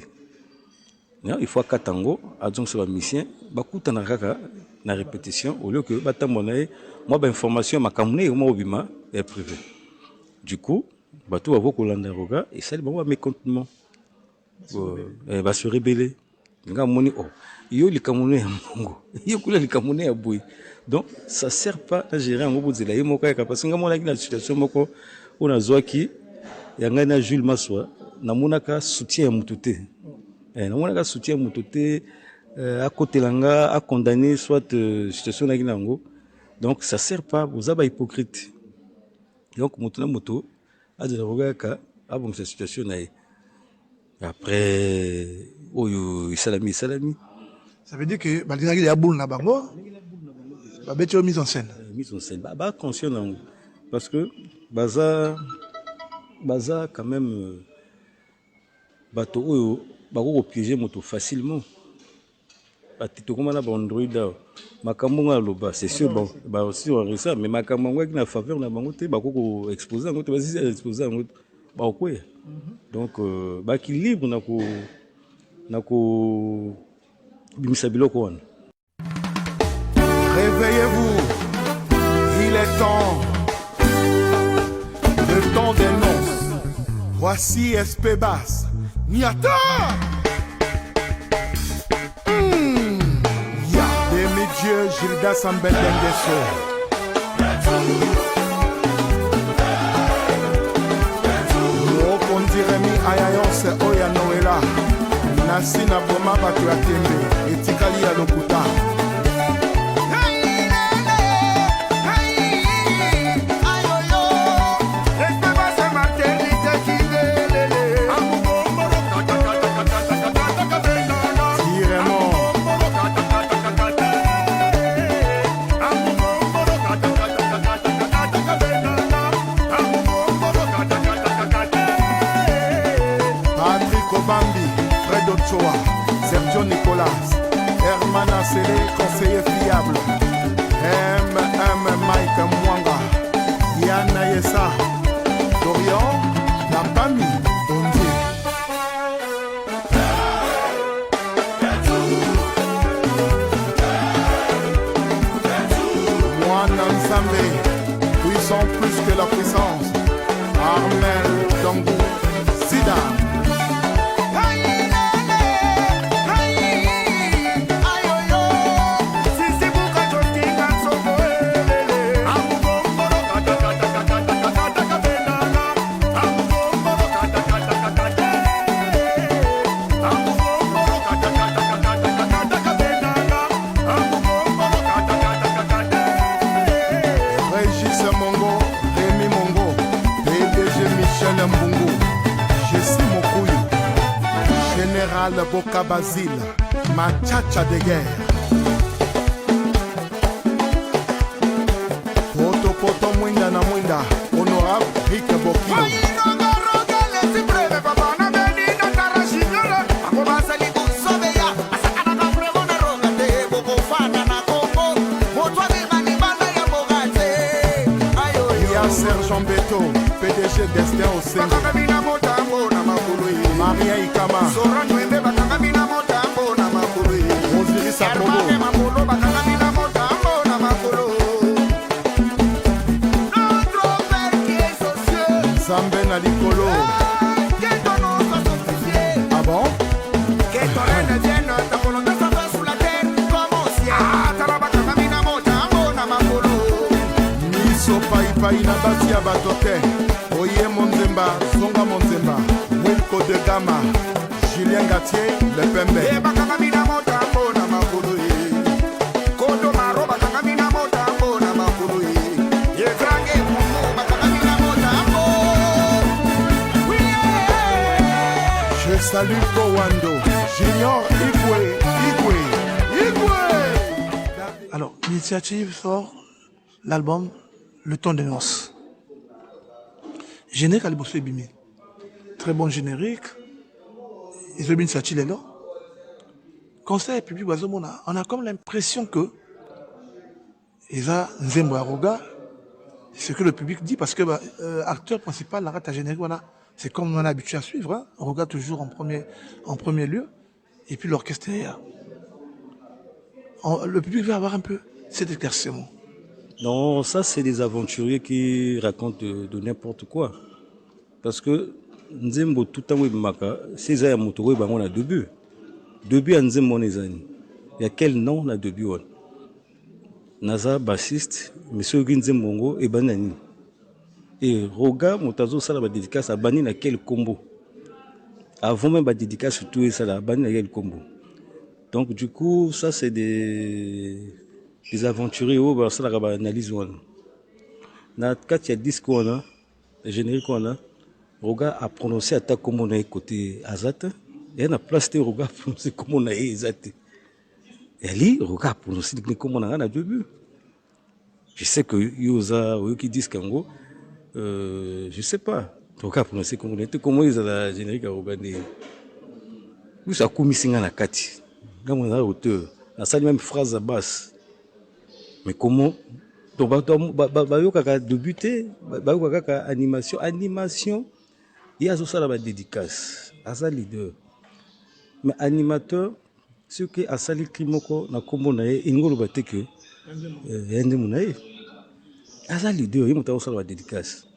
[SPEAKER 3] Il faut katango adjon sur la mission bakuta na kaka na répétition au lieu que batambonaye moi ba information makamune moi obima est privé. Du coup bato va kolanda roga et ça ba mécontentement va se rebeller nga moni oh yo likamune ya mongo yo kula likamune ya boy. Donc ça sert pas à gérer en bozela ye moko ya parce que nga mona ki na situation moko on a zoaki ya nga na Jules Maswa na monaka soutien ya mututé. On a soutien mututé à côté langa à condamner soit situation na kinango. Donc ça sert pas aux aba hypocrite. Donc mutuna moto a de roga ka a bon cette situation na après oyo salami.
[SPEAKER 2] Ça veut dire que balina ya boule na bango ba beto mise en scène.
[SPEAKER 3] Mise en scène ba conscient nango parce que baza quand même bato oyo bako piéger moto facilement. Batito comme na Android makambo loba c'est sûr bon ba aussi on ça mais makambo qui na faveur na bango te bako exposer ngoto basi exposer ngoto ba ko. Donc ba ki libre na ko bimisa biloko wana.
[SPEAKER 4] Réveillez-vous, il est temps, le temps des noces. Voici SP Bass. Niata! Ya demi-dieu Gilda Sambel Dengeso. Okondiremi ayayonse oya Noela. Nasi na boma batu ya tembe. Etikali ya lokuta. Bambi, Fred Ochoa, Sergio Nicolas, Herman Assele, conseiller fiable, Mike Mwanga, Yana Yessa, Dorian, Napami, Donzi. Mwana Nzambe, puissant plus que la puissance, Armel Dongou, Sida. Général Boka Basile, Machacha de guerre. Poto poto mwinda na mwinda, honorable Rick Bokilo. Sergent Beto, PDG Destin au Sénégal. Maria Ikama. Osiris Apollo. Zambe na Likolo. Ah bon? Miso pai na basi ya batoke. Oye Monzemba, Zonga Monzemba. Wilco de Gama. Julien Gatier, Le Pembe. Je salue Kowando, Junior Igwe.
[SPEAKER 2] Alors, l'initiative sort l'album Le Temps des Noces. Générique à l'Ibosso Ebimi. Très bon générique. Ils ont mis une là. Conseil public, on a comme l'impression que ils ont Nzembo Aroga, ce que le public dit, parce que acteur principal, la rate à générique, c'est comme on est habitué à suivre. Hein. On regarde toujours en premier lieu, et puis l'orchestre est derrière. Le public va avoir un peu cet éclaircissement.
[SPEAKER 3] Non, ça c'est des aventuriers qui racontent de n'importe quoi. Parce que Nzembo tout le temps, c'est ça, on a début. Début à Nzembo, il y a quel nom là début? Naza, bassiste, monsieur Nzembo et Banani. Et Roga, Motazo, ça la dédicace à Bani na quel combo. Avant même la dédicace, tout ça la Bani na quel combo. Donc du coup, ça c'est des aventuriers où ça la analyse. Na quand il y a disque on a, le générique on a, Roga a prononcé attaque comme on a côté Azat, et on a placé Roga a prononcé comme on a Azat. Et lui, Roga a prononcé comme on a au début. Je sais que Yosa, qui disent qu'en gros, je sais pas. Roga a prononcé comme on a comment ils ont la générique à Roga. Nous ça commis singa na kati. Quand on a auteur, la salle même phrase à basse. Mais comment? Donc, bah, débuté, animation, il y a aussi la dédicace, à ça leader. Mais animateur, ce qui a sali krimoko na kombo na ye, ingolo bate que, yende munaye. À ça leader, il m'a aussi la dédicace.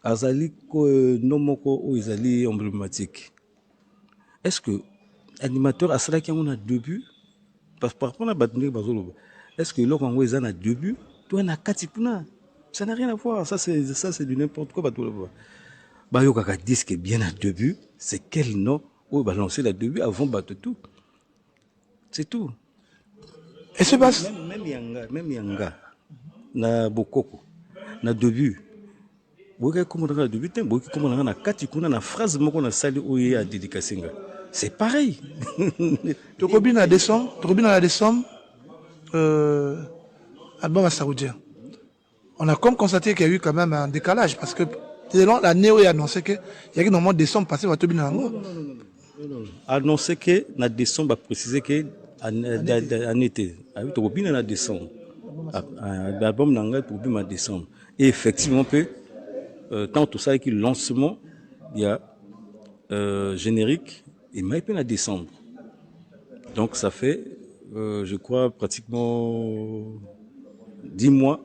[SPEAKER 3] À sali nomoko ou izali emblématique. Est-ce que animateur a sali qui a début? Parce que par rapport à Batouné Bazolo, est-ce que l'on a un début? Toi, na katipuna, ça n'a rien à voir. Ça c'est du n'importe quoi. Bayo kaka disque bien à début. C'est quel nom où va lancer le début avant battre tout. C'est tout.
[SPEAKER 2] Et c'est pas
[SPEAKER 3] même yanga, na bokoko, na début. Boka comme on a début, boka comme on a na katipuna na phrase moko na sali oye à dédicacinga. C'est pareil.
[SPEAKER 2] Tokobina descend, album à Saoudien. On a comme constaté qu'il y a eu quand même un décalage parce que la Néo a annoncé qu'il y a eu normalement décembre passé à Tobina.
[SPEAKER 3] Non. Annoncé que na décembre, précisé que en été. Oui, Tokobina na décembre. L'album n'a pas pour décembre. Et effectivement, tant tout ça qui lancement, il y a générique et même en décembre. Donc ça fait, je crois, pratiquement 10 mois,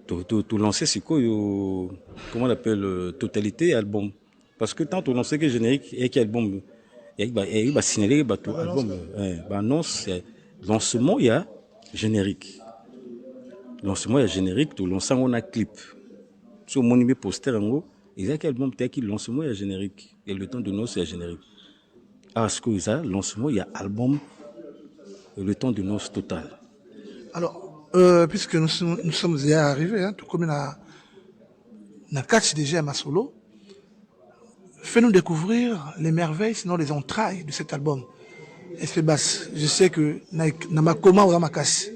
[SPEAKER 3] tout lancer c'est quoi, comment on appelle, totalité album. Parce que tant on lancé que générique et qu'album, il va signaler tout album, annonce, lancement il y a générique. Lancement il y a générique, tout lancement on a clip. Sur mon numéro poster en gros, il y a quel album qui lancement il y a générique et le temps de noces il y a générique. Parce que ça lancement il y a album, le temps de noces total.
[SPEAKER 2] Alors, puisque nous sommes déjà arrivés, hein, tout comme on a catch déjà ma solo, fais-nous découvrir les merveilles, sinon les entrailles de cet album. SP Bass, je sais que Namakoma ou Makasi.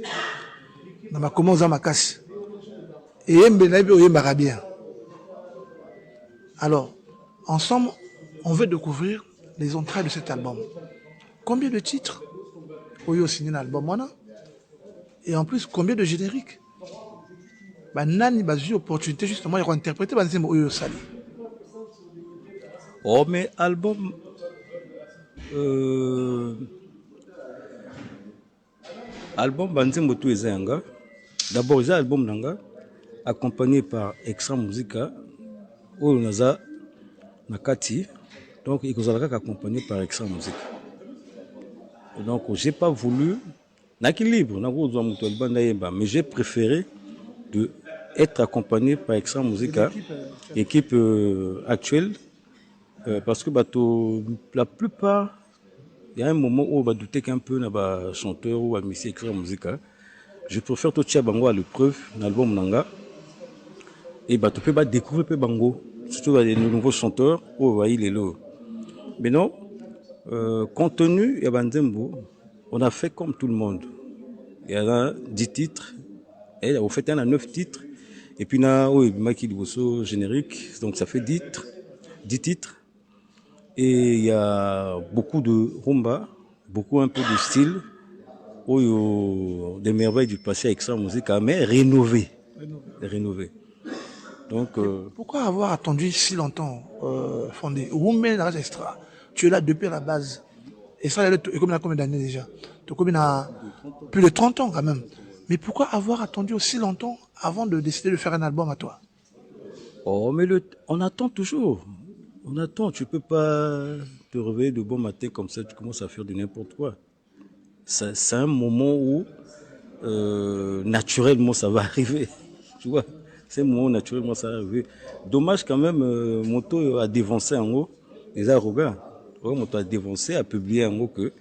[SPEAKER 2] Namakoma ou Makasi. Et Mbenaïbe ou Mbarabien. Alors, ensemble, on veut découvrir les entrailles de cet album. Combien de titres Oyo signé l'album? Et en plus, combien de génériques? Nani a eu l'opportunité justement de réinterpréter Oyo Sali.
[SPEAKER 3] Oh, mais album. Album Banzembo Tu Ezanga. D'abord, il y a album Nanga, accompagné par Extra Musica, où on a Nakati. Donc, il y a accompagné par Extra Musica. Donc, je n'ai pas voulu. Libre, mais j'ai préféré être accompagné par Extra Musica, équipe actuelle. Parce que la plupart, il y a un moment où on va douter qu'un peu un chanteur ou un monsieur Extra Musica. Je préfère tout Bango à l'épreuve dans l'album Nanga. Et tu peux découvrir Bango, surtout les nouveaux chanteurs, où il est là. Mais non, compte tenu de Banzembo, on a fait comme tout le monde. Il y a 10 titres, et au fait, il y en a 9 titres. Et puis, il y a un générique, donc ça fait 10 titres. Et il y a beaucoup de rumba, beaucoup un peu de style, des merveilles du passé avec sa musique, mais rénové. Donc,
[SPEAKER 2] pourquoi avoir attendu si longtemps, Fondé? Extra, tu es là depuis la base. Et ça, il y a combien d'années déjà? Tu as plus de 30 ans quand même. Mais pourquoi avoir attendu aussi longtemps avant de décider de faire un album à toi?
[SPEAKER 3] Oh, mais on attend toujours. On attend, tu peux pas te réveiller de bon matin comme ça, tu commences à faire de n'importe quoi. C'est un moment où, naturellement, ça va arriver. Tu vois, c'est un moment où, naturellement, ça va arriver. Dommage quand même, Moto a dévancé en haut, les arrogants. Moto a dévancé, a publié en haut que,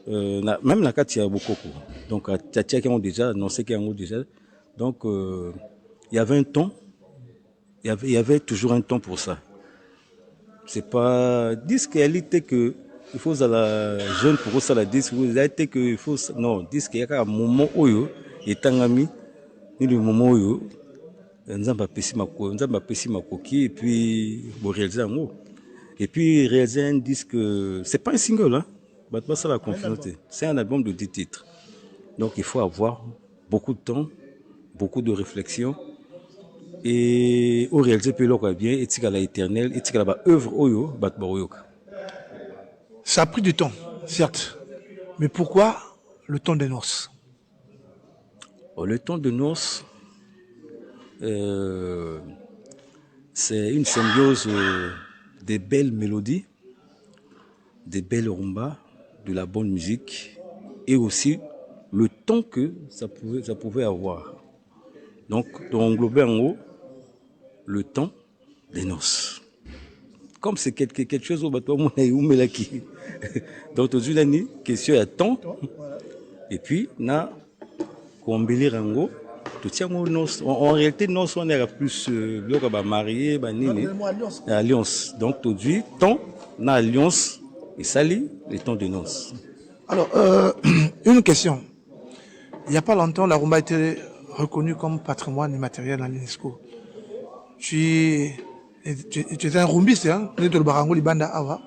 [SPEAKER 3] même la carte, il y a beaucoup. Donc, Tchatia qui ont déjà annoncé qu'il y a un haut déjà. Donc, il y avait un temps, il y avait toujours un temps pour ça. C'est pas disque réalité que il faut à la jeune pour ça la disque réalité que il faut non disque il y a un moment où il tangami ni le moment où nzamba pesi makoki et puis bon réaliser un mot et puis réaliser un disque c'est pas un single hein pas ça la confiance c'est un album de 10 titres donc il faut avoir beaucoup de temps beaucoup de réflexion. Et au réalisé puis l'autre bien et tika la éternelle et tika la œuvre oyo batbaoyoka.
[SPEAKER 2] Ça a pris du temps, certes. Mais pourquoi le temps des noces?
[SPEAKER 3] Le temps de noces, c'est une symbiose des belles mélodies, des belles rumbas, de la bonne musique et aussi le temps que ça pouvait avoir. Donc, englober en haut le temps des noces. Comme c'est quelque chose au bateau, mon qui. Donc, aujourd'hui, l'année, question à temps. Et puis, na, combiner en haut, tout tient aux noces. En réalité, noces, on est plus, marié, alliance. Donc, aujourd'hui, temps, na alliance, et sali, les temps de noces.
[SPEAKER 2] Alors, une question. Il n'y a pas longtemps, la rumba a été reconnue comme patrimoine immatériel à l'UNESCO. Tu es un rumbiste, hein? Tu es le Barango Libanda Awa.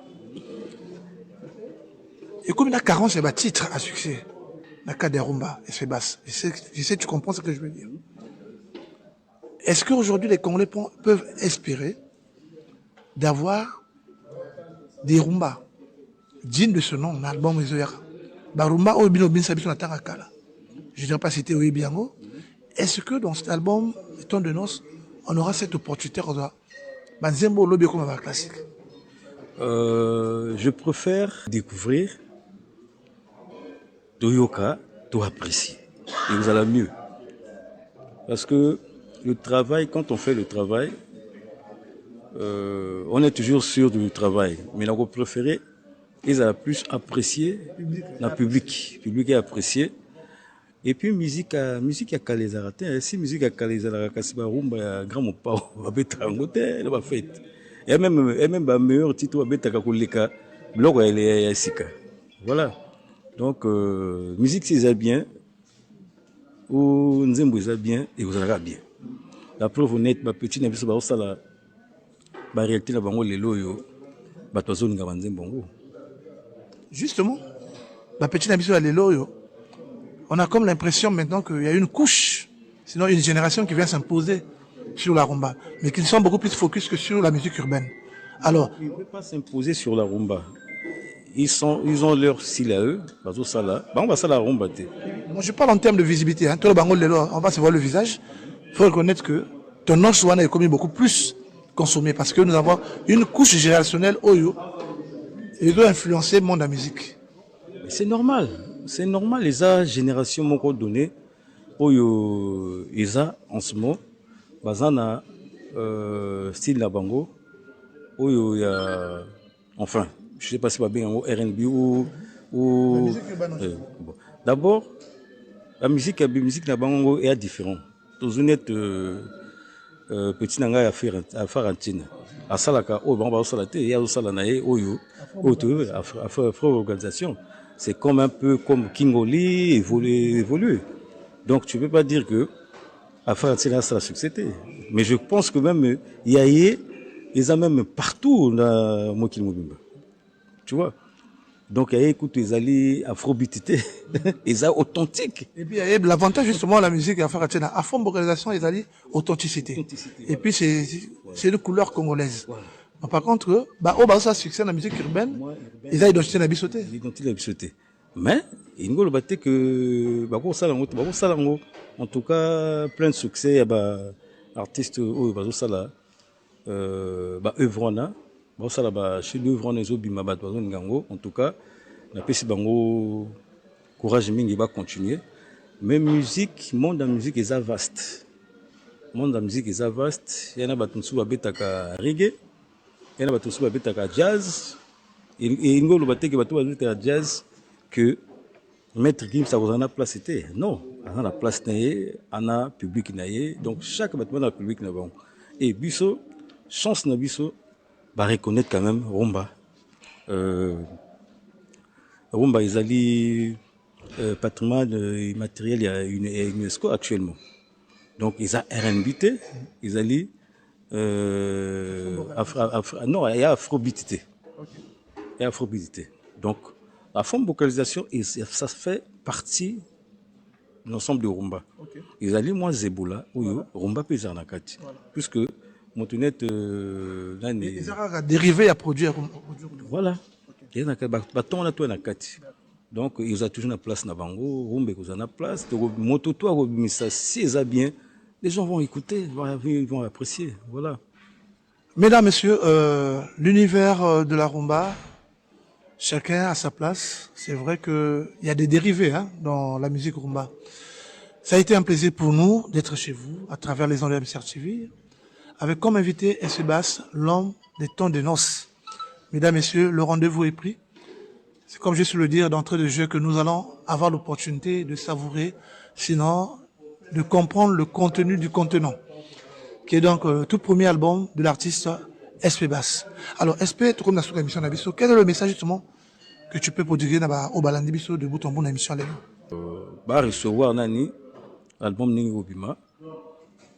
[SPEAKER 2] Et comme il y a carence, il y a un titre à succès. Dans le cas des rumba, SP Bass. Je sais, tu comprends ce que je veux dire. Est-ce qu'aujourd'hui, les Congolais peuvent espérer d'avoir des rumba dignes de ce nom, un album Ezoyaka? Rumba, Obino Bin Sabi, je ne dirais pas citer Oyebiango. Est-ce que dans cet album, le temps de noces, on aura cette opportunité Banzembo Lobby comme un classique?
[SPEAKER 3] Je préfère découvrir Toyoka, to apprécier. Et vous allez mieux. Parce que le travail, quand on fait le travail, on est toujours sûr du travail. Mais là, vous préférez, ils ont plus apprécié le public. Le public est apprécié. Et puis musique à Kalezarate, si musique à Kalezarate, c'est pas rumba, grand mon pas, on va mettre en hôtel, on va faire. Il y a même un meilleur titre, Betaka Koleka, Blog et Sika. Voilà. Donc, musique, c'est bien, ou Nzembo, c'est bien, et vous allez bien. La preuve honnête, ma petite n'a pas ça la réalité, la bango, les loyaux, Batozo, n'a pas Nzembo.
[SPEAKER 2] Justement, la petite ambition à l'élo, on a comme l'impression maintenant qu'il y a une couche, sinon une génération qui vient s'imposer sur la rumba, mais qui sont beaucoup plus focus que sur la musique urbaine. Alors,
[SPEAKER 3] ils ne peuvent pas s'imposer sur la rumba. Ils ont leur style à eux, on va ça la rumba.
[SPEAKER 2] Moi je parle en termes de visibilité, hein. Tout le bango l'élo, on va se voir le visage. Il faut reconnaître que ton nom est commis beaucoup plus consommé parce que nous avons une couche générationnelle Oyo et doit influencer le monde de la musique.
[SPEAKER 3] C'est normal, les générations m'ont donné Oyo Isa en ce moment, Bazana style la bango, Oyo il y a enfin, je ne sais pas si c'est bien R&B ou
[SPEAKER 2] la musique urbaine.
[SPEAKER 3] Bon. D'abord, la musique la bango est différente. Tous honnêtes petit nanga à Farantine. À Salaka, oh bon, il y a aussi la naïe, Oyo, organisation. C'est comme un peu comme Kingoli évolue. Donc tu ne peux pas dire que à Farantine ça a succédé. Mais je pense que même Yaye, ils ont même partout dans Mokil Mobimba. Tu vois? Donc, il y a écoute, ils allaient afro-bitité, ils sont authentiques.
[SPEAKER 2] Et puis, il y a l'avantage justement de la musique à faire à fond vocalisation, ils allaient authenticité. Et puis, c'est une couleur congolaise. Ouais. Par contre, ça succès dans la musique urbaine, ils ont identité la bissoté.
[SPEAKER 3] L'identité la bissoté. Mais, il y a batté que, en tout cas, plein de succès, il y a artistes, œuvrona. Bon, ça là-bas, chez nous, on est au Bimaba, en tout cas, la PC Bango, courage mingi va continuer. Mais musique, monde de la musique est vaste. Monde de la musique est vaste. Il y en a qui sont betaka reggae, il y en a qui sont betaka jazz. Et il y a qui sont jazz que Maître Gims, ça vous en a place c'était. Non, on a la place, on a public, donc chaque bâtiment a le public. Et Bisso, chance na Bisso, va reconnaître quand même Rumba. Rumba, ils allaient patrimoine immatériel, il y a une UNESCO actuellement. Donc, ils ont RNBT, ils allaient non, il y a Afrobitité. Il y a Afrobitité. Donc, la forme de vocalisation, ça fait partie de l'ensemble de Rumba. Ils allaient moins Zebola, ou Rumba Pézar Nakati. Puisque Montenette,
[SPEAKER 2] ils ont dérivé à produire.
[SPEAKER 3] Voilà. Il y a bâton là toi nakati. Donc ils ont toujours la place na bango, rumbe ils ont la place. Moto toi ça si ça bien, les gens vont écouter, ils vont apprécier. Voilà.
[SPEAKER 2] Mesdames, messieurs, l'univers de la rumba, chacun a sa place. C'est vrai que il y a des dérivés dans la musique rumba. Ça a été un plaisir pour nous d'être chez vous à travers les ondes de MCR TV. Avec comme invité Esebas, l'homme des temps de noces. Mesdames, messieurs, le rendez-vous est pris. C'est comme je suis le dire d'entrée de jeu que nous allons avoir l'opportunité de savourer, sinon de comprendre le contenu du contenant, qui est donc le tout premier album de l'artiste Esebas. Alors, Espe, tout comme dans cette émission d'Abisso, quel est le message justement que tu peux prodiguer au Balandi Bisso de bout en bout dans l'émission
[SPEAKER 3] Ba recevoir nani, album Ningi Obima,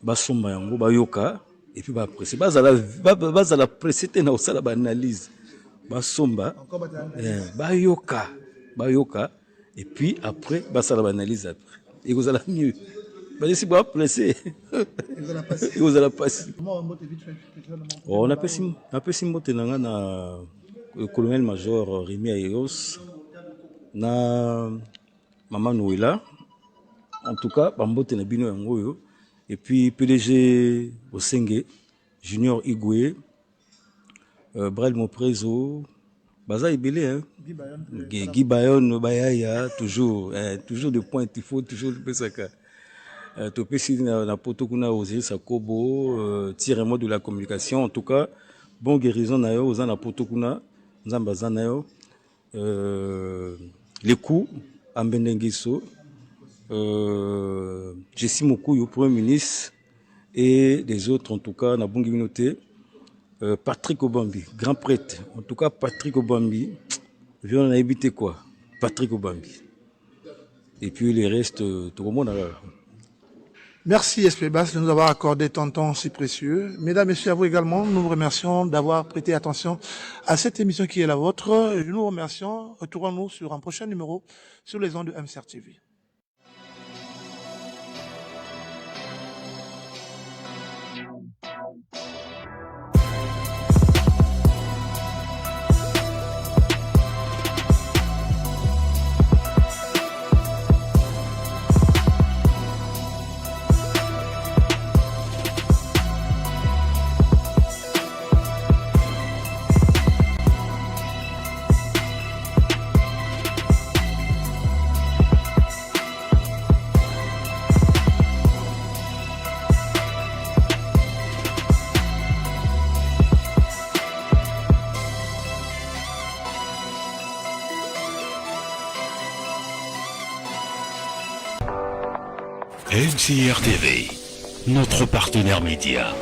[SPEAKER 3] ba somba yango, ba yoka, et puis après c'est la précédente na osala ba analyse ba somba ba yoka et puis après ba sala ba analyse après et vous allez mieux ba laisser ba pressé et vous allez passer on appelle simbote na colonel major Rémi Ayos na maman Noëlla en tout cas ba mbote na bino yango yo. Et puis PDG Osenge, Junior Igwe, Brel Moprezo, Baza Ibele, hein? Guy Bayon, Bayaya, toujours de pointe, il faut toujours le PSaka. Topesi na Potokuna Osiris Sakobo, tirez-moi de la communication, en tout cas, bon guérison na yo, Ozana Potokuna, Nzambaza na yo, les coups, Ambendengiso, Jessie Moukouyo, Premier ministre, et des autres, en tout cas, na Bongi Minoté, Patrick Obambi, grand prêtre. En tout cas, Patrick Obambi, on a évité quoi? Patrick Obambi. Et puis les restes, tout le monde a...
[SPEAKER 2] Merci SP Bass de nous avoir accordé ton temps si précieux. Mesdames, Messieurs, à vous également, nous vous remercions d'avoir prêté attention à cette émission qui est la vôtre. Nous vous remercions. Retrouvons-nous sur un prochain numéro sur les ondes de MCR TV.
[SPEAKER 5] MCR TV, notre partenaire média.